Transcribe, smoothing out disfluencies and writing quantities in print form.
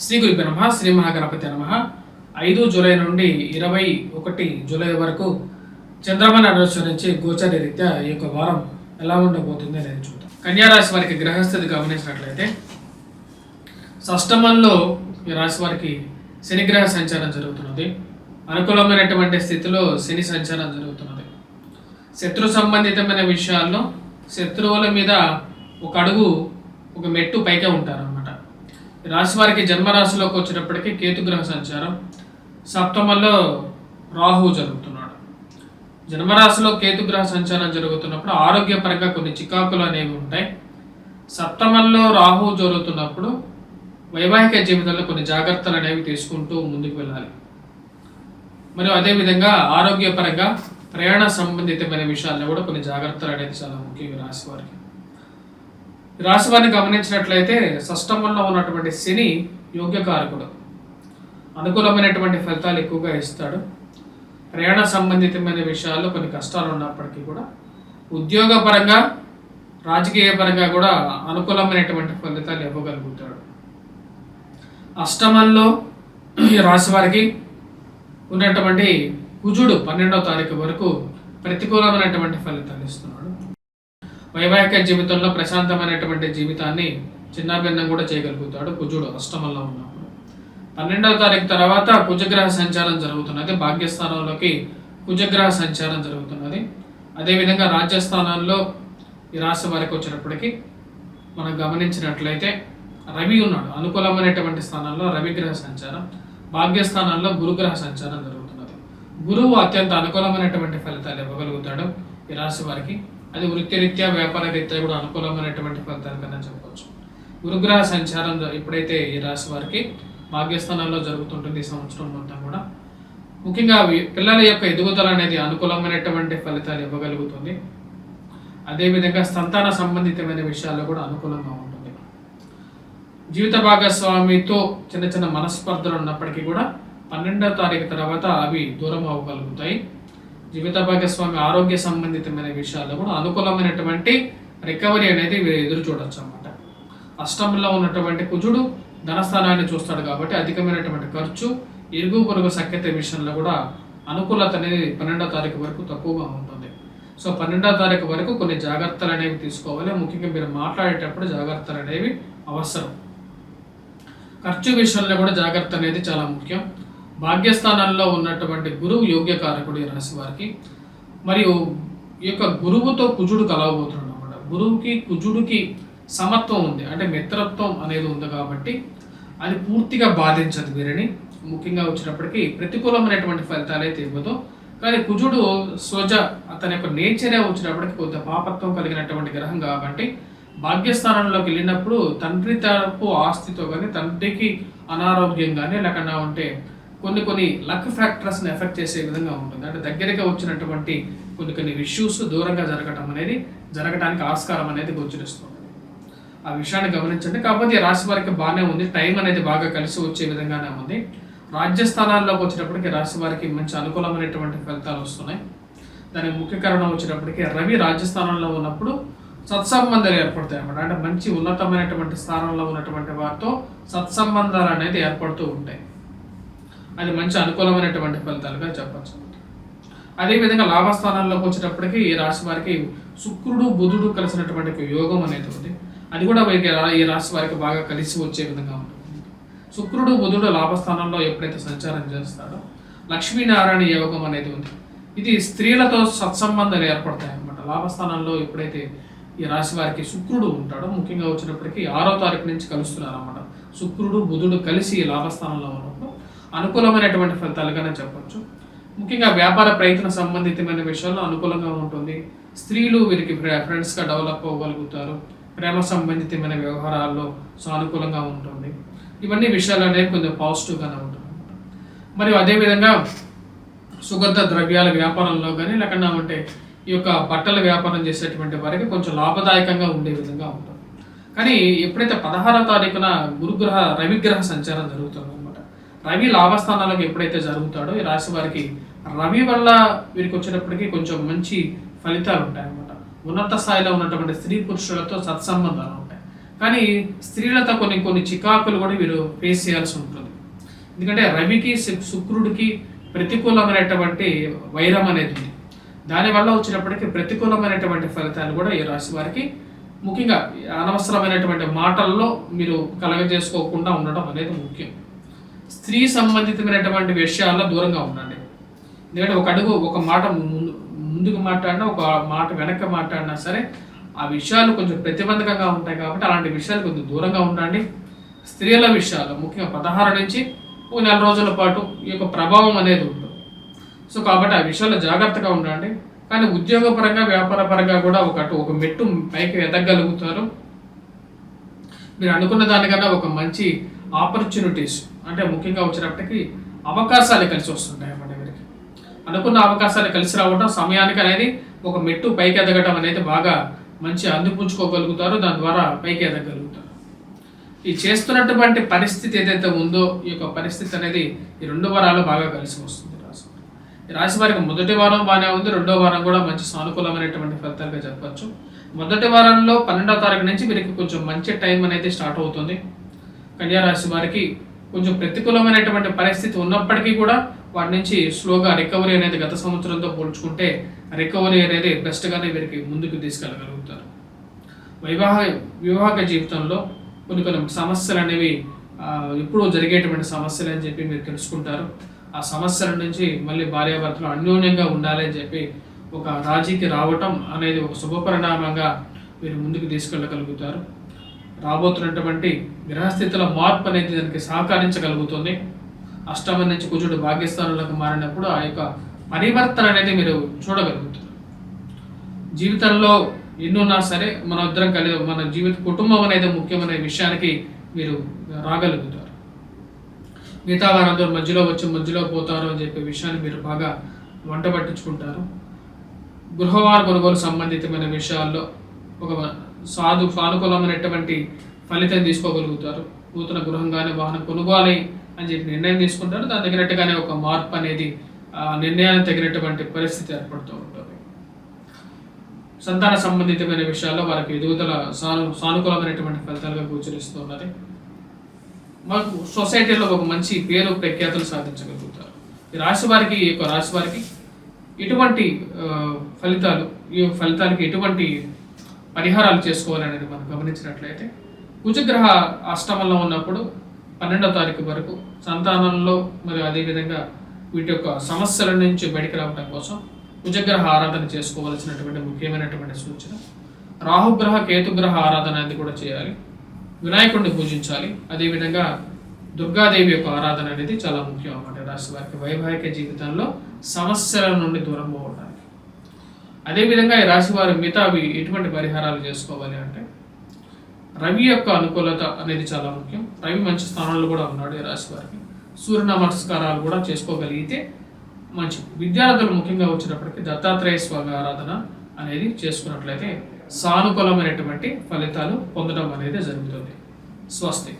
శ్రీ గురుభ్యో నమః. శ్రీ మహాగణపతి నమః. 5 జూలై నుండి 21 జూలై వరకు చంద్రమాన అనుసరించి గోచర రీత్యా ఈ యొక్క వారం ఎలా ఉండబోతుంది అనేది చూద్దాం. కన్యా రాశి వారికి గ్రహస్థితి గమనించినట్లయితే షష్టమంలో ఈ రాశి వారికి శనిగ్రహ సంచారం జరుగుతున్నది. అనుకూలమైనటువంటి స్థితిలో శని సంచారం జరుగుతున్నది. శత్రు సంబంధితమైన విషయాల్లో శత్రువుల మీద ఒక మెట్టు పైకే ఉంటారన్నమాట. రాశి వారికి జన్మరాశిలోకి వచ్చినప్పటికీ కేతుగ్రహ సంచారం, సప్తమంలో రాహు జరుగుతున్నాడు. జన్మరాశిలో కేతుగ్రహ సంచారం జరుగుతున్నప్పుడు ఆరోగ్యపరంగా కొన్ని చికాకులు అనేవి ఉంటాయి. సప్తమంలో రాహు జరుగుతున్నప్పుడు వైవాహిక జీవితంలో కొన్ని జాగ్రత్తలు అనేవి తీసుకుంటూ ముందుకు వెళ్ళాలి. మరియు అదేవిధంగా ఆరోగ్యపరంగా ప్రయాణ సంబంధితమైన విషయాల్లో కూడా కొన్ని జాగ్రత్తలు అనేది చాలా ముఖ్యం. రాశి వారికి రాశి వారిని గమనించినట్లయితే షష్టమంలో ఉన్నటువంటి శని యోగ్యకారకుడు, అనుకూలమైనటువంటి ఫలితాలు ఎక్కువగా ఇస్తాడు. ప్రయాణ సంబంధితమైన విషయాల్లో కొన్ని కష్టాలు ఉన్నప్పటికీ కూడా ఉద్యోగపరంగా రాజకీయ పరంగా కూడా అనుకూలమైనటువంటి ఫలితాలు ఇవ్వగలుగుతాడు. అష్టమంలో ఈ రాశి వారికి ఉన్నటువంటి కుజుడు 12వ తారీఖు వరకు ప్రతికూలమైనటువంటి ఫలితాలు ఇస్తున్నాడు. వైవాహిక జీవితంలో ప్రశాంతమైనటువంటి జీవితాన్ని చిన్నాభిన్నం కూడా చేయగలుగుతాడు కుజుడు అష్టమంలో ఉన్నప్పుడు. 12వ తారీఖు తర్వాత కుజగ్రహ సంచారం జరుగుతున్నది. భాగ్యస్థానంలోకి కుజగ్రహ సంచారం జరుగుతున్నది. అదేవిధంగా రాజ్యస్థానంలో ఈ రాశి వారికి వచ్చినప్పటికీ మనం గమనించినట్లయితే రవి ఉన్నాడు. అనుకూలమైనటువంటి స్థానంలో రవిగ్రహ సంచారం, భాగ్యస్థానంలో గురుగ్రహ సంచారం జరుగుతున్నది. గురువు అత్యంత అనుకూలమైనటువంటి ఫలితాలు ఇవ్వగలుగుతాడు ఈ రాశి వారికి. అది వృత్తిరీత్యా వ్యాపార రీత్యా కూడా అనుకూలమైనటువంటి ఫలితాలు కన్నా చెప్పవచ్చు. గురుగ్రహ సంచారం ఎప్పుడైతే ఈ రాశి వారికి భాగ్యస్థానంలో జరుగుతుంటుంది ఈ సంవత్సరం మొత్తం కూడా ముఖ్యంగా పిల్లల యొక్క ఎదుగుదల అనేది అనుకూలమైనటువంటి ఫలితాలు ఇవ్వగలుగుతుంది. అదేవిధంగా సంతాన సంబంధితమైన విషయాల్లో కూడా అనుకూలంగా ఉంటుంది. జీవిత భాగస్వామితో చిన్న చిన్న మనస్పర్ధలు ఉన్నప్పటికీ కూడా 12వ తారీఖు తర్వాత అవి దూరం అవ్వగలుగుతాయి. జీవిత భాగస్వామి ఆరోగ్య సంబంధితమైన విషయాల్లో కూడా అనుకూలమైనటువంటి రికవరీ అనేది ఎదురు చూడొచ్చు అన్నమాట. అష్టమంలో ఉన్నటువంటి కుజుడు ధనస్థానాన్ని చూస్తాడు కాబట్టి అధికమైనటువంటి ఖర్చు, ఇరుగు పొరుగు సఖ్యత విషయంలో కూడా అనుకూలత అనేది 12వ తారీఖు వరకు తక్కువగా ఉంటుంది. సో 12వ తారీఖు వరకు కొన్ని జాగ్రత్తలు అనేవి తీసుకోవాలి. ముఖ్యంగా మీరు మాట్లాడేటప్పుడు జాగ్రత్తలు అనేవి అవసరం. ఖర్చు విషయంలో కూడా జాగ్రత్త అనేది చాలా ముఖ్యం. భాగ్యస్థానంలో ఉన్నటువంటి గురువు యోగ్యకారకుడు ఈ రాశి వారికి. మరియు ఈ యొక్క గురువుతో కుజుడు కలవబోతున్నాడు అన్నమాట. గురువుకి కుజుడికి సమత్వం ఉంది, అంటే మిత్రత్వం అనేది ఉంది కాబట్టి అది పూర్తిగా బాధించదు వీరిని. ముఖ్యంగా వచ్చినప్పటికీ ప్రతికూలమైనటువంటి ఫలితాలు అయితే ఇవ్వదు. కానీ కుజుడు అతని యొక్క నేచరే వచ్చినప్పటికీ కొంత పాపత్వం కలిగినటువంటి గ్రహం కాబట్టి భాగ్యస్థానంలోకి వెళ్ళినప్పుడు తండ్రి తరపు ఆస్తితో కానీ తండ్రికి అనారోగ్యం కానీ లేకుండా ఉంటే కొన్ని లక్ ఫ్యాక్టర్స్ని ఎఫెక్ట్ చేసే విధంగా ఉంటుంది. అంటే దగ్గరగా వచ్చినటువంటి కొన్ని ఇష్యూస్ దూరంగా జరగటానికి ఆస్కారం అనేది గోచరిస్తుంది. ఆ విషయాన్ని గమనించండి. కాకపోతే రాశి వారికి బాగానే ఉంది, టైం అనేది బాగా కలిసి వచ్చే విధంగానే ఉంది. రాజ్యస్థానాల్లోకి వచ్చినప్పటికీ రాశి వారికి మంచి అనుకూలమైనటువంటి ఫలితాలు వస్తున్నాయి. దానికి ముఖ్య కారణం వచ్చినప్పటికీ రవి రాజ్యస్థానంలో ఉన్నప్పుడు సత్సంబంధాలు ఏర్పడతాయి అన్నమాట. అంటే మంచి ఉన్నతమైనటువంటి స్థానంలో ఉన్నటువంటి వారితో సత్సంబంధాలు అనేది ఏర్పడుతూ ఉంటాయి. అది మంచి అనుకూలమైనటువంటి ఫలితాలుగా చెప్పచ్చు. అదేవిధంగా లాభస్థానాల్లోకి వచ్చేటప్పటికి ఈ రాశి వారికి శుక్రుడు బుధుడు కలిసినటువంటి యోగం అనేది ఉంది. అది కూడా ఈ రాశి వారికి బాగా కలిసి వచ్చే విధంగా ఉంటుంది. శుక్రుడు బుధుడు లాభస్థానంలో ఎప్పుడైతే సంచారం చేస్తాడో లక్ష్మీనారాయణ యోగం అనేది ఉంది. ఇది స్త్రీలతో సత్సంబంధాలు ఏర్పడతాయి అన్నమాట. లాభస్థానంలో ఎప్పుడైతే ఈ రాశి వారికి శుక్రుడు ఉంటాడో ముఖ్యంగా వచ్చినప్పటికీ 6వ తారీఖు నుంచి కలుస్తున్నారు అన్నమాట. శుక్రుడు బుధుడు కలిసి లాభస్థానంలో ఉన్నప్పుడు అనుకూలమైనటువంటి ఫలితాలుగానే చెప్పవచ్చు. ముఖ్యంగా వ్యాపార ప్రయత్న సంబంధితమైన విషయాల్లో అనుకూలంగా ఉంటుంది. స్త్రీలు వీరికి ఫ్రెండ్స్గా డెవలప్ అవ్వగలుగుతారు. ప్రేమ సంబంధితమైన వ్యవహారాల్లో సానుకూలంగా ఉంటుంది. ఇవన్నీ విషయాలు అనేవి కొంచెం పాజిటివ్గానే ఉంటుంది. మరియు అదేవిధంగా సుగంధ ద్రవ్యాల వ్యాపారంలో కానీ లేకుండా ఉంటే ఈ యొక్క బట్టల వ్యాపారం చేసేటువంటి వారికి కొంచెం లాభదాయకంగా ఉండే విధంగా ఉంటుంది. కానీ ఎప్పుడైతే 16వ తారీఖున రవిగ్రహ సంచారం జరుగుతుందో రవి లాభస్థానాలకు ఎప్పుడైతే జరుగుతాడో ఈ రాశి వారికి రవి వల్ల వీరికి వచ్చేటప్పటికి కొంచెం మంచి ఫలితాలు ఉంటాయి అన్నమాట. ఉన్నత స్థాయిలో ఉన్నటువంటి స్త్రీ పురుషులతో సత్సంబంధాలు ఉంటాయి. కానీ స్త్రీలతో కొన్ని కొన్ని చికాకులు కూడా వీరు ఫేస్ చేయాల్సి ఉంటుంది. ఎందుకంటే రవికి శుక్రుడికి ప్రతికూలమైనటువంటి వైరం అనేది ఉంది. దానివల్ల వచ్చినప్పటికీ ప్రతికూలమైనటువంటి ఫలితాలు కూడా ఈ రాశి వారికి, ముఖ్యంగా అనవసరమైనటువంటి మాటల్లో మీరు కలగజేసుకోకుండా ఉండడం అనేది ముఖ్యం. స్త్రీ సంబంధితమైనటువంటి విషయాల్లో దూరంగా ఉండండి. ఎందుకంటే ఒక అడుగు ఒక మాట ముందుకు మాట్లాడినా ఒక మాట వెనక్కి మాట్లాడినా సరే ఆ విషయాలు కొంచెం ప్రతిబంధకంగా ఉంటాయి కాబట్టి అలాంటి విషయాలు కొంచెం దూరంగా ఉండండి. స్త్రీల విషయాలు ముఖ్యంగా 16 నుంచి ఒక నెల రోజుల పాటు ఈ యొక్క ప్రభావం అనేది ఉంటుంది. సో కాబట్టి ఆ విషయాల్లో జాగ్రత్తగా ఉండండి. కానీ ఉద్యోగపరంగా వ్యాపారపరంగా కూడా ఒక మెట్టు పైకి ఎదగలుగుతారు. మీరు అనుకున్న దానికన్నా ఒక మంచి ఆపర్చునిటీస్ అంటే ముఖ్యంగా వచ్చినప్పటికీ అవకాశాలు కలిసి వస్తుంటాయి అన్నమాట. వీరికి అనుకున్న అవకాశాలు కలిసి రావడం, సమయానికి అనేది ఒక మెట్టు పైకి ఎదగడం అనేది బాగా మంచి అందిపుంచుకోగలుగుతారు. దాని ద్వారా పైకి ఎదగలుగుతారు. ఈ చేస్తున్నటువంటి పరిస్థితి ఏదైతే ఉందో ఈ యొక్క పరిస్థితి అనేది ఈ 2 వారాలు బాగా కలిసి వస్తుంది. ఈ రాశి వారికి మొదటి వారం బాగానే ఉంది, 2వ వారం కూడా మంచి సానుకూలమైనటువంటి ఫలితాలుగా చెప్పచ్చు. మొదటి వారంలో 12వ తారీఖు నుంచి వీరికి కొంచెం మంచి టైం అనేది స్టార్ట్ అవుతుంది. కన్యా రాశి వారికి కొంచెం ప్రతికూలమైనటువంటి పరిస్థితి ఉన్నప్పటికీ కూడా వాటి నుంచి స్లోగా రికవరీ అనేది గత సంవత్సరంతో పోల్చుకుంటే రికవరీ అనేది బెస్ట్గానే వీరికి ముందుకు తీసుకెళ్ళగలుగుతారు. వివాహ జీవితంలో కొన్ని సమస్యలు అనేవి ఎప్పుడూ జరిగేటువంటి సమస్యలు అని చెప్పి మీరు తెలుసుకుంటారు. ఆ సమస్యల నుంచి మళ్ళీ భార్యాభర్తలు అన్యోన్యంగా ఉండాలి అని చెప్పి ఒక రాజీకి రావటం అనేది ఒక శుభపరిణామంగా మీరు ముందుకు తీసుకెళ్ళగలుగుతారు. రాబోతున్నటువంటి గ్రహస్థితుల మార్పు అనేది దానికి సహకరించగలుగుతుంది. అష్టమం నుంచి కుజుడు భాగ్యస్థానంలోకి మారినప్పుడు ఆ యొక్క పరివర్తన అనేది మీరు చూడగలుగుతారు. జీవితంలో ఎన్నున్నా సరే మన కుటుంబం అనేది ముఖ్యమైన విషయానికి మీరు రాగలుగుతారు. మిగతా వారందరూ మధ్యలో పోతారు అని చెప్పే విషయాన్ని మీరు బాగా వంట పట్టించుకుంటారు. గృహవార కొనుగోలు సంబంధితమైన విషయాల్లో ఒక సానుకూలమైనటువంటి ఫలితం తీసుకోగలుగుతారు. నూతన గృహం కానీ వాహనం కొనుగోలు అని చెప్పి నిర్ణయం తీసుకుంటారు. దాని తగినట్టుగానే ఒక మార్పు అనేది నిర్ణయానికి తగినటువంటి పరిస్థితి ఏర్పడుతూ ఉంటుంది. సంతాన సంబంధితమైన విషయాల్లో వారికి ఎదుగుదల సానుకూలమైనటువంటి ఫలితాలుగా గోచరిస్తూ ఉన్నది. మాకు సొసైటీలో ఒక మంచి పేరు ప్రఖ్యాతులు సాధించగలుగుతారు. ఈ రాశి వారికి ఎటువంటి ఈ ఫలితాలకి ఎటువంటి పరిహారాలు చేసుకోవాలనేది మనం గమనించినట్లయితే, కుజగ్రహ అష్టమంలో ఉన్నప్పుడు 12వ తారీఖు వరకు సంతానంలో మరియు అదేవిధంగా వీటి యొక్క సమస్యల నుంచి బయటికి రావడం కోసం కుజగ్రహ ఆరాధన చేసుకోవాల్సినటువంటి ముఖ్యమైనటువంటి సూచన. రాహుగ్రహ కేతుగ్రహ ఆరాధన అనేది కూడా చేయాలి. వినాయకుడిని పూజించాలి. అదేవిధంగా దుర్గాదేవి యొక్క ఆరాధన అనేది చాలా ముఖ్యం అన్నమాట. రాశి వారికి వైవాహిక జీవితంలో సమస్యల నుండి దూరం పోవడానికి. అదేవిధంగా ఈ రాశి వారి మిగతావి ఎటువంటి పరిహారాలు చేసుకోవాలి అంటే, రవి యొక్క అనుకూలత అనేది చాలా ముఖ్యం. రవి మంచి స్థానంలో కూడా ఉన్నాడు ఈ రాశి వారికి. సూర్య నమస్కారాలు కూడా చేసుకోగలిగితే మంచి. విద్యార్థులు ముఖ్యంగా వచ్చినప్పటికీ దత్తాత్రేయ స్వామి ఆరాధన అనేది చేసుకున్నట్లయితే సానుకూలమైనటువంటి ఫలితాలు పొందడం అనేది జరుగుతుంది. స్వస్తి.